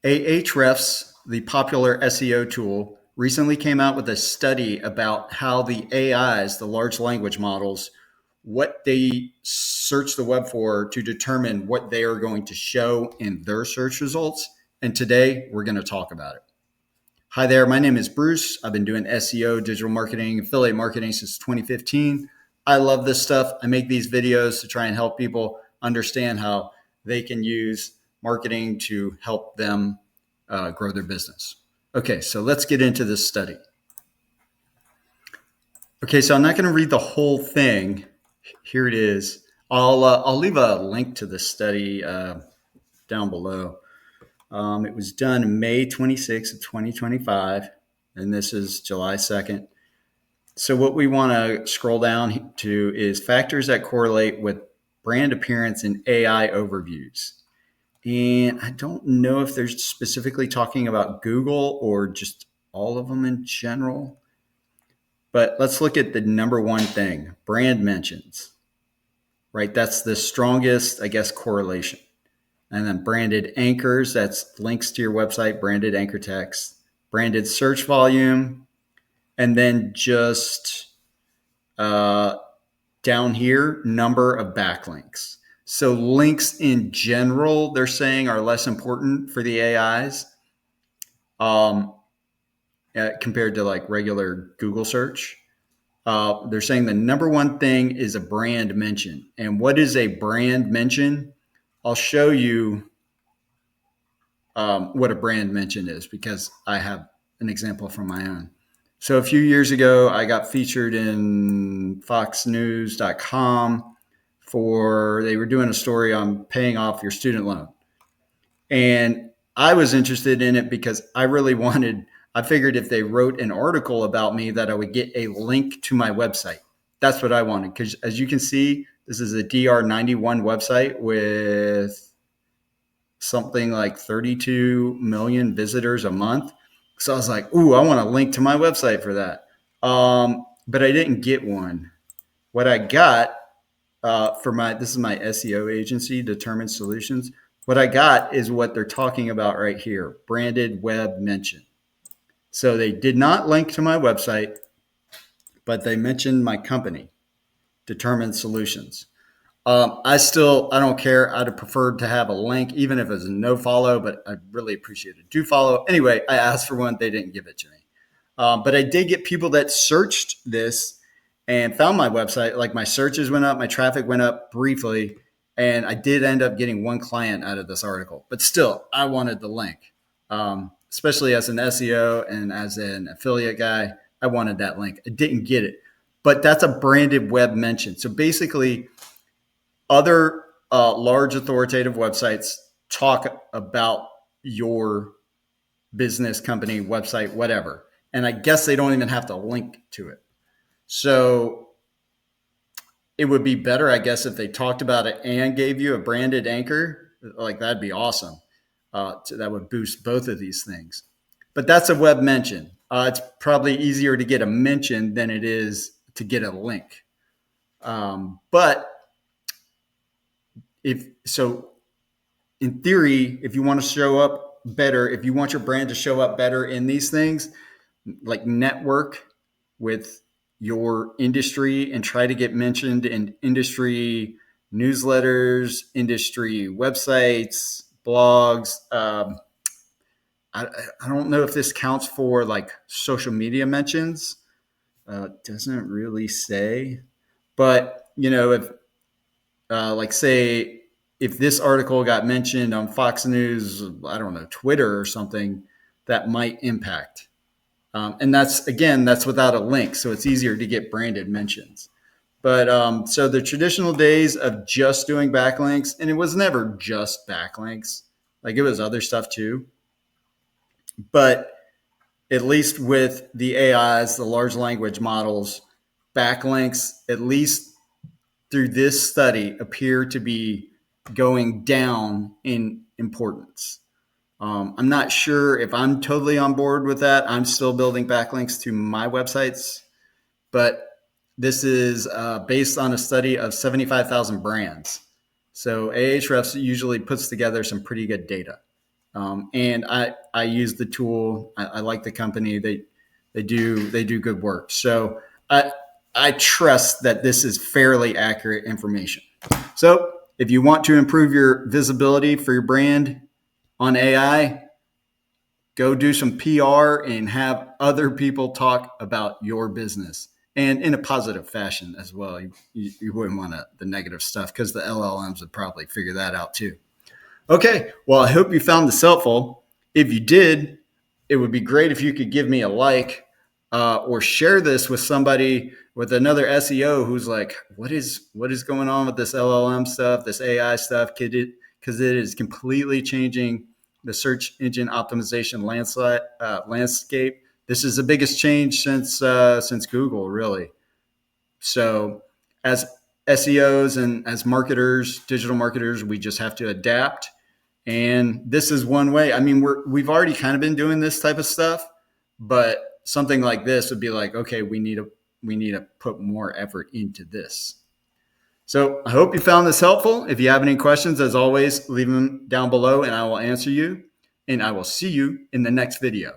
Ahrefs, the popular SEO tool, recently came out with a study about how the AIs, the large language models, what they search the web for to determine what they are going to show in their search results. And today we're going to talk about it. Hi there, my name is Bruce. I've been doing SEO, digital marketing, affiliate marketing since 2015. I love this stuff. I make these videos to try and help people understand how they can use marketing to help them grow their business. Okay, so let's get into this study. Okay, so I'm not going to read the whole thing. Here it is. I'll leave a link to the study down below. It was done May 26th of 2025, and this is July 2nd. So what we want to scroll down to is factors that correlate with brand appearance in AI overviews. And I don't know if they're specifically talking about Google or just all of them in general. But let's look at the number one thing, brand mentions, right? That's the strongest, I guess, correlation. And then branded anchors, that's links to your website, branded anchor text, branded search volume, and then just down here, number of backlinks. So links in general, they're saying are less important for the AIs compared to like regular Google search. They're saying the number one thing is a brand mention. And what is a brand mention? I'll show you what a brand mention is because I have an example from my own. So a few years ago, I got featured in foxnews.com they were doing a story on paying off your student loan. And I was interested in it because I figured if they wrote an article about me that I would get a link to my website. That's what I wanted. Because as you can see, this is a DR91 website with something like 32 million visitors a month. So I was like, ooh, I want a link to my website for that. But I didn't get one. What I got this is my SEO agency, Determined Solutions. What I got is what they're talking about right here, branded web mention. So they did not link to my website, but they mentioned my company, Determined Solutions. I don't care. I'd have preferred to have a link, even if it was a no follow, but I really appreciate it. Do follow. Anyway, I asked for one. They didn't give it to me. But I did get people that searched this and found my website. Like my searches went up, my traffic went up briefly, and I did end up getting one client out of this article. But still, I wanted the link, especially as an SEO and as an affiliate guy. I wanted that link. I didn't get it, but that's a branded web mention. So basically, other large authoritative websites talk about your business, company, website, whatever. And I guess they don't even have to link to it. So it would be better, I guess, if they talked about it and gave you a branded anchor. Like that'd be awesome. That would boost both of these things. But that's a web mention. It's probably easier to get a mention than it is to get a link. But in theory, if you want to show up better, if you want your brand to show up better in these things, like network with your industry and try to get mentioned in industry newsletters, industry websites, blogs. I don't know if this counts for like social media mentions. Doesn't really say, but if say if this article got mentioned on Fox News, I don't know, Twitter or something, that might impact. And that's without a link. So it's easier to get branded mentions. But so the traditional days of just doing backlinks, and it was never just backlinks, like it was other stuff too. But at least with the AIs, the large language models, backlinks, at least through this study, appear to be going down in importance. I'm not sure if I'm totally on board with that. I'm still building backlinks to my websites, but this is based on a study of 75,000 brands. So Ahrefs usually puts together some pretty good data. And I use the tool. I like the company. They do good work. So I trust that this is fairly accurate information. So if you want to improve your visibility for your brand on AI, go do some PR and have other people talk about your business, and in a positive fashion as well. You wouldn't want the negative stuff, because the LLMs would probably figure that out too. Okay, well, I hope you found this helpful. If you did, it would be great if you could give me a like, or share this with somebody, with another SEO who's like, what is going on with this LLM stuff, this AI stuff? Because it is completely changing the search engine optimization landscape. This is the biggest change since Google, really. So as SEOs and as marketers, digital marketers, we just have to adapt. And this is one way. I mean, we've already kind of been doing this type of stuff, but something like this would be like, okay, we need to put more effort into this. So I hope you found this helpful. If you have any questions, as always, leave them down below and I will answer you. And I will see you in the next video.